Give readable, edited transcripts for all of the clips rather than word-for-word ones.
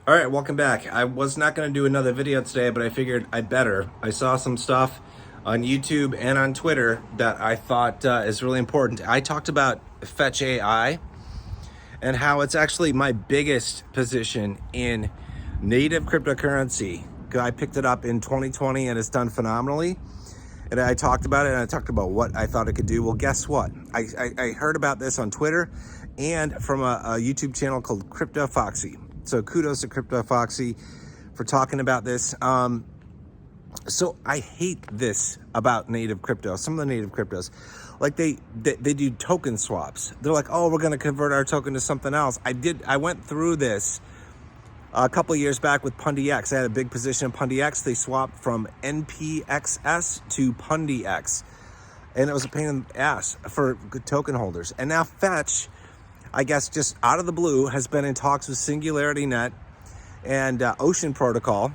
All right, welcome back. I was not going to do another video today, but I figured I better. I saw some stuff on YouTube and on Twitter that I thought is really important. I talked about Fetch.ai and how it's actually my biggest position in native cryptocurrency. I picked it up in 2020 and it's done phenomenally. And I talked about it and I talked about what I thought it could do. Well, guess what? I heard about this on Twitter and from a YouTube channel called Crypto Foxy. So kudos to Crypto Foxy for talking about this. So I hate this about native crypto. Some of the native cryptos, like they do token swaps. They're like, oh, we're going to convert our token to something else. I went through this a couple of years back with PundyX. I had a big position in PundyX. They swapped from NPXS to PundyX, and it was a pain in the ass for good token holders. And now Fetch, I guess just out of the blue, has been in talks with SingularityNet and Ocean Protocol,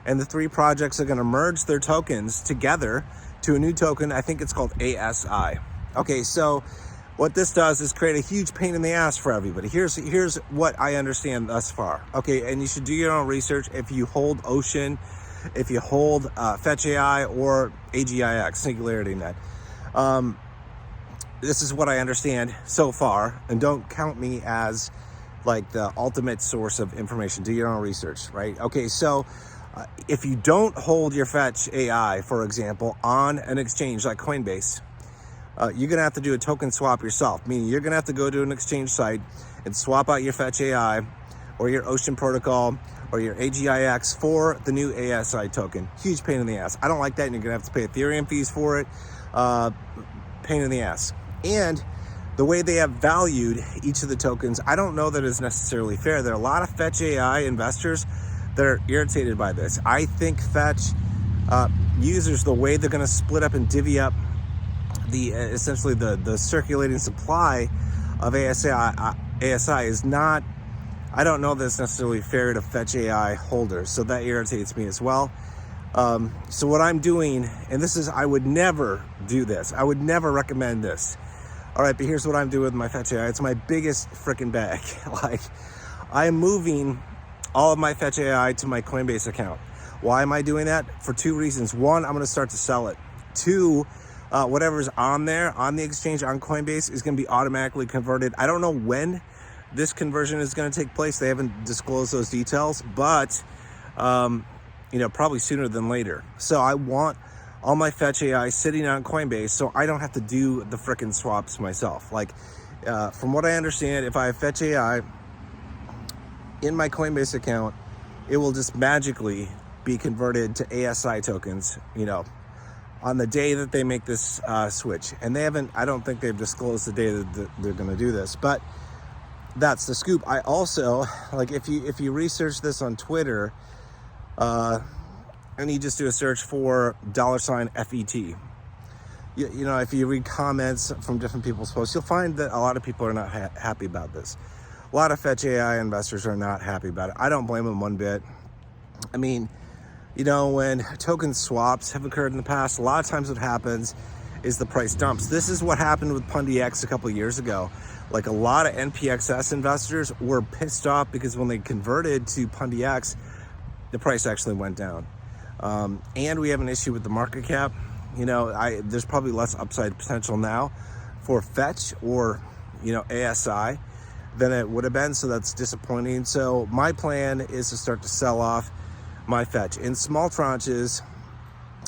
and the three projects are going to merge their tokens together to a new token. I think it's called ASI. Okay, so what this does is create a huge pain in the ass for everybody. Here's what I understand thus far. Okay, and you should do your own research if you hold Ocean, if you hold Fetch.ai or AGIX, SingularityNet. This is what I understand so far, and don't count me as like the ultimate source of information. Do your own research, right? Okay, so if you don't hold your Fetch.ai, for example, on an exchange like Coinbase, you're gonna have to do a token swap yourself, meaning you're gonna have to go to an exchange site and swap out your Fetch.ai or your Ocean Protocol or your AGIX for the new ASI token. Huge pain in the ass. I don't like that, and you're gonna have to pay Ethereum fees for it. Pain in the ass. And the way they have valued each of the tokens, I don't know that is necessarily fair. There are a lot of Fetch.ai investors that are irritated by this. I think Fetch users, the way they're gonna split up and divvy up the essentially the circulating supply of ASI is not, I don't know that it's necessarily fair to Fetch.ai holders, so that irritates me as well. So what I'm doing, and this is, I would never do this, I would never recommend this. All right, but here's what I'm doing with my Fetch.ai. It's my biggest freaking bag. Like, I'm moving all of my Fetch.ai to my Coinbase account. Why am I doing that? For two reasons. One, I'm gonna start to sell it. Two, whatever's on there, on the exchange, on Coinbase, is gonna be automatically converted. I don't know when this conversion is gonna take place. They haven't disclosed those details, but probably sooner than later. So I want all my Fetch.ai sitting on Coinbase so I don't have to do the frickin' swaps myself. Like, from what I understand, if I have Fetch.ai in my Coinbase account, it will just magically be converted to ASI tokens, on the day that they make this switch. And I don't think they've disclosed the day that they're gonna do this, but that's the scoop. I also, like, if you research this on Twitter, and you just do a search for $FET. If you read comments from different people's posts, you'll find that a lot of people are not happy about this. A lot of Fetch.ai investors are not happy about it. I don't blame them one bit. I mean, when token swaps have occurred in the past, a lot of times what happens is the price dumps. This is what happened with PundyX a couple of years ago. Like, a lot of NPXS investors were pissed off because when they converted to PundyX, the price actually went down. And we have an issue with the market cap. There's probably less upside potential now for Fetch or, ASI than it would have been. So that's disappointing. So my plan is to start to sell off my Fetch in small tranches,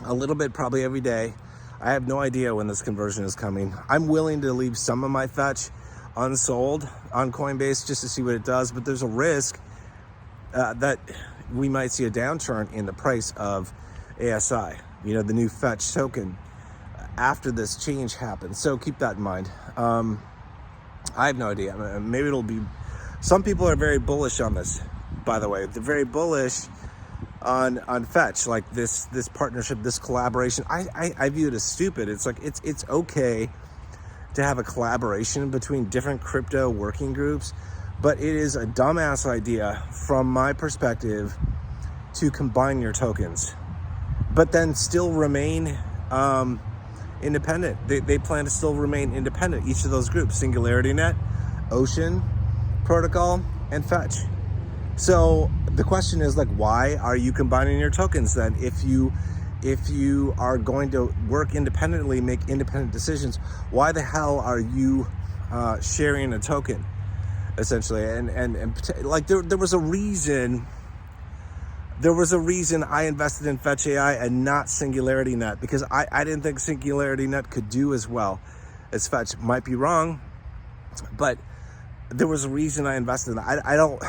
a little bit probably every day. I have no idea when this conversion is coming. I'm willing to leave some of my Fetch unsold on Coinbase just to see what it does, but there's a risk that we might see a downturn in the price of ASI, the new Fetch token, after this change happens. So keep that in mind. I have no idea. Maybe it'll be, some people are very bullish on this, by the way. They're very bullish on Fetch, like this partnership, this collaboration. I view it as stupid. It's like, it's okay to have a collaboration between different crypto working groups, but it is a dumbass idea from my perspective to combine your tokens, but then still remain independent. They plan to still remain independent, each of those groups, SingularityNet, Ocean Protocol, and Fetch. So the question is like, why are you combining your tokens then? If you are going to work independently, make independent decisions, why the hell are you sharing a token, essentially? And like there was a reason. There was a reason I invested in Fetch.ai and not SingularityNet, because I didn't think SingularityNet could do as well as Fetch. Might be wrong, but there was a reason I invested in that. I don't,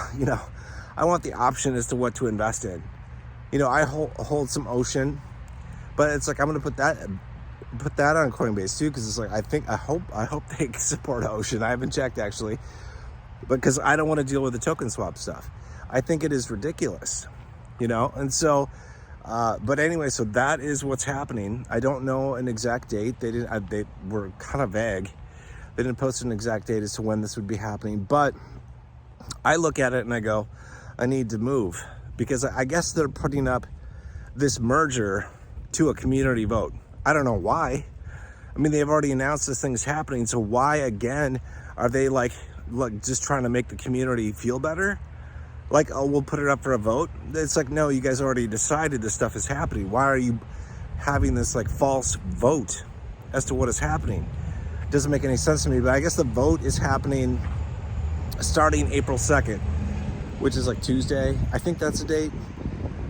I want the option as to what to invest in. I hold some Ocean, but it's like I'm gonna put that on Coinbase too, because it's like I hope they support Ocean. I haven't checked actually, because I don't want to deal with the token swap stuff. I think it is ridiculous. And so, but anyway, so that is what's happening. I don't know an exact date. They were kind of vague. They didn't post an exact date as to when this would be happening, but I look at it and I go, I need to move, because I guess they're putting up this merger to a community vote. I don't know why. I mean, they've already announced this thing's happening. So why again, are they like just trying to make the community feel better? Like, oh, we'll put it up for a vote. It's like, no, you guys already decided this stuff is happening. Why are you having this like false vote as to what is happening? It doesn't make any sense to me, but I guess the vote is happening starting April 2nd, which is like Tuesday. I think that's the date.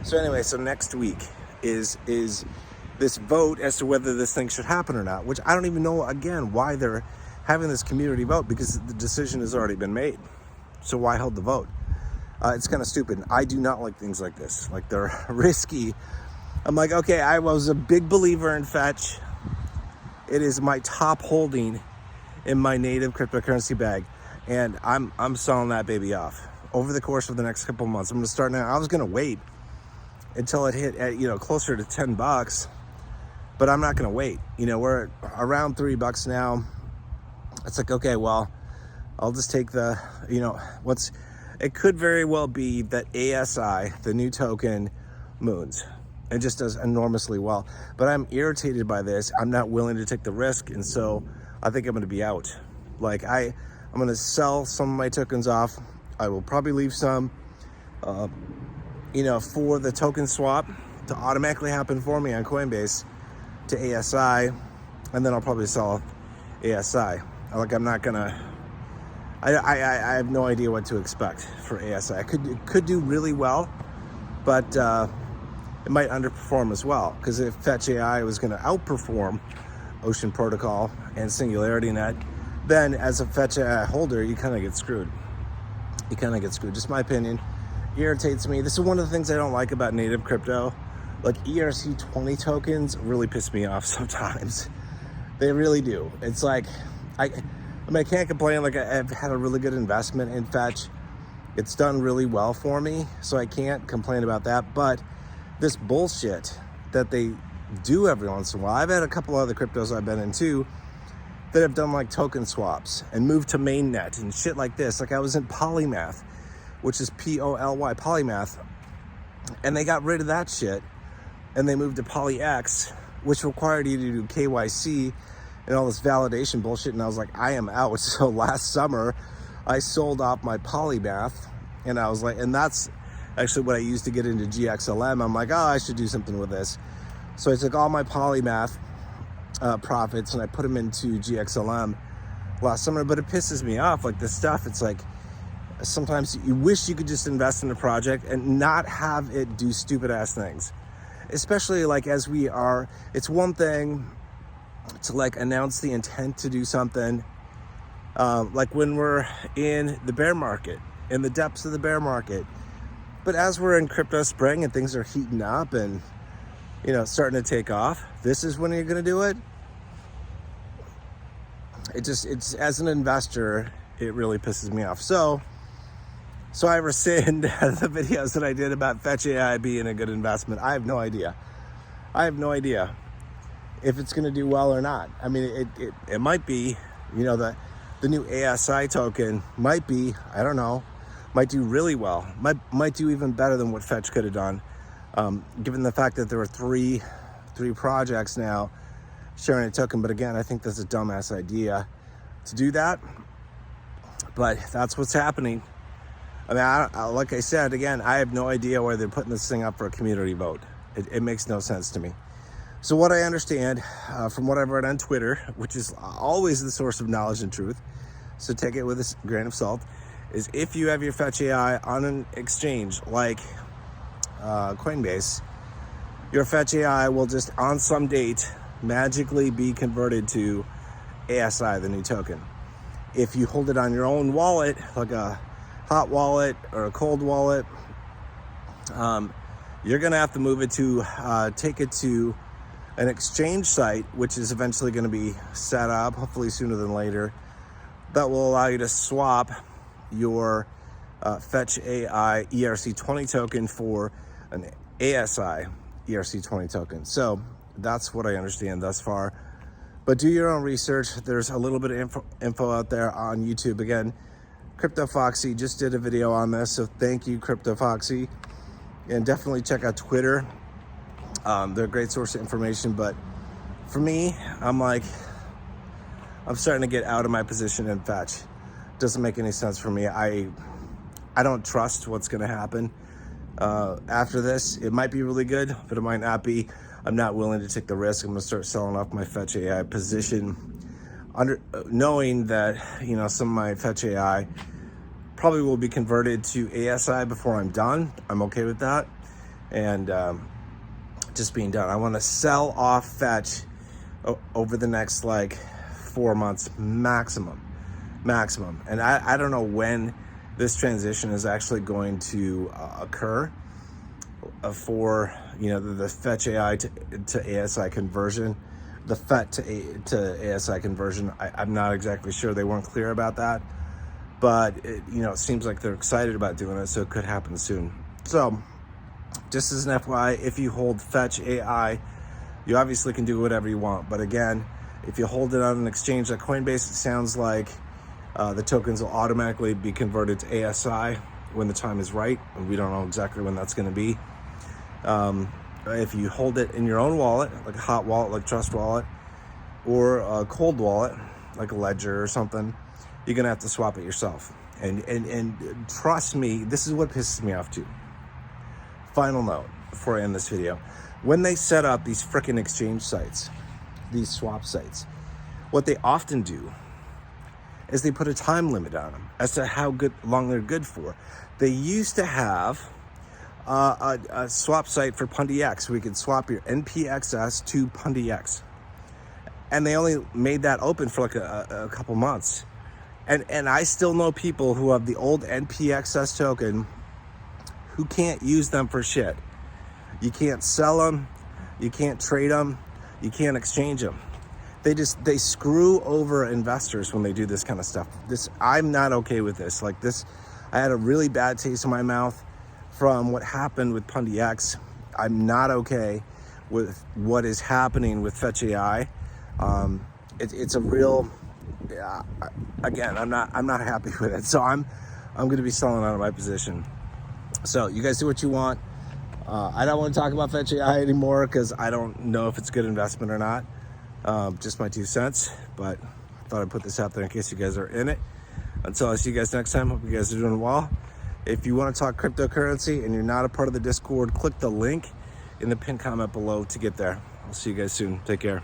So anyway, so next week is this vote as to whether this thing should happen or not, which I don't even know, again, why they're having this community vote, because the decision has already been made. So why hold the vote? It's kind of stupid. I do not like things like this. Like, they're risky. I'm like, okay, I was a big believer in Fetch. It is my top holding in my native cryptocurrency bag, and I'm selling that baby off over the course of the next couple of months. I'm gonna start now. I was gonna wait until it hit at closer to $10, but I'm not gonna wait. We're at around $3 now. It's like, okay, well, I'll just take the it could very well be that ASI, the new token, moons and just does enormously well. But I'm irritated by this. I'm not willing to take the risk, and so I think I'm going to be out. Like, I'm going to sell some of my tokens off. I will probably leave some, for the token swap to automatically happen for me on Coinbase to ASI, and then I'll probably sell ASI. Like, I'm not gonna. I have no idea what to expect for ASI. It could do really well, but it might underperform as well, because if Fetch.ai was going to outperform Ocean Protocol and SingularityNet, then as a Fetch.ai holder, you kind of get screwed. Just my opinion. Irritates me. This is one of the things I don't like about native crypto. Like, ERC20 tokens really piss me off sometimes. They really do. It's like, I can't complain. Like, I've had a really good investment in Fetch. It's done really well for me, so I can't complain about that. But this bullshit that they do every once in a while, I've had a couple other cryptos I've been into that have done like token swaps and moved to mainnet and shit like this. Like, I was in Polymath, which is POLY, Polymath, and they got rid of that shit and they moved to PolyX, which required you to do KYC and all this validation bullshit, and I was like, I am out. So last summer, I sold off my Polymath, and I was like, and that's actually what I used to get into GXLM. I'm like, oh, I should do something with this. So I took all my Polymath profits and I put them into GXLM last summer, but it pisses me off. Like, this stuff, it's like, sometimes you wish you could just invest in a project and not have it do stupid ass things. Especially like as we are, it's one thing to like announce the intent to do something, like when we're in the bear market, in the depths of the bear market. But as we're in crypto spring and things are heating up and, starting to take off, this is when you're going to do it. It's as an investor, it really pisses me off. So I rescind the videos that I did about Fetch.ai being a good investment. I have no idea. If it's going to do well or not. I mean, it might be, the new ASI token might be, I don't know, might do really well. Might do even better than what Fetch could have done, given the fact that there are three projects now sharing a token. But again, I think that's a dumbass idea to do that. But that's what's happening. I mean, like I said, again, I have no idea why they're putting this thing up for a community vote. It makes no sense to me. So what I understand from what I've read on Twitter, which is always the source of knowledge and truth, so take it with a grain of salt, is if you have your Fetch.ai on an exchange like Coinbase, your Fetch.ai will just on some date magically be converted to ASI, the new token. If you hold it on your own wallet, like a hot wallet or a cold wallet, you're gonna have to move it to, take it to an exchange site, which is eventually gonna be set up, hopefully sooner than later, that will allow you to swap your Fetch.ai ERC20 token for an ASI ERC20 token. So that's what I understand thus far. But do your own research. There's a little bit of info out there on YouTube. Again, Crypto Foxy just did a video on this, so thank you, Crypto Foxy. And definitely check out Twitter. They're a great source of information, but for me, I'm starting to get out of my position in Fetch. Doesn't make any sense for me. I don't trust what's gonna happen after this. It might be really good, but it might not be. I'm not willing to take the risk. I'm gonna start selling off my Fetch.ai position, knowing that, you know, some of my Fetch.ai probably will be converted to ASI before I'm done. I'm okay with that. And just being done. I wanna sell off Fetch over the next like 4 months maximum. And I don't know when this transition is actually going to occur for, you know, the Fetch.ai to ASI conversion, the FET to ASI conversion. I'm not exactly sure. They weren't clear about that, but it seems like they're excited about doing it, so it could happen soon. So just as an FYI, if you hold Fetch.ai, you obviously can do whatever you want. But again, if you hold it on an exchange like Coinbase, it sounds like the tokens will automatically be converted to ASI when the time is right, and we don't know exactly when that's going to be. If you hold it in your own wallet, like a hot wallet, like Trust Wallet, or a cold wallet, like a Ledger or something, you're going to have to swap it yourself. And trust me, this is what pisses me off too. Final note before I end this video. When they set up these frickin' exchange sites, these swap sites, what they often do is they put a time limit on them as to how long they're good for. They used to have a swap site for PundiX. We could swap your NPXS to PundiX. And they only made that open for like a couple months. And I still know people who have the old NPXS token who can't use them for shit. You can't sell them, you can't trade them, you can't exchange them. They screw over investors when they do this kind of stuff. I'm not okay with this. Like this, I had a really bad taste in my mouth from what happened with PundiX. I'm not okay with what is happening with Fetch.ai. It's a real, again, I'm not happy with it. So I'm going to be selling out of my position. So you guys do what you want. I don't want to talk about Fetch.ai anymore because I don't know if it's a good investment or not. Just my 2 cents, but I thought I'd put this out there in case you guys are in it. Until I see you guys next time, hope you guys are doing well. If you want to talk cryptocurrency and you're not a part of the Discord, click the link in the pinned comment below to get there. I'll see you guys soon. Take care.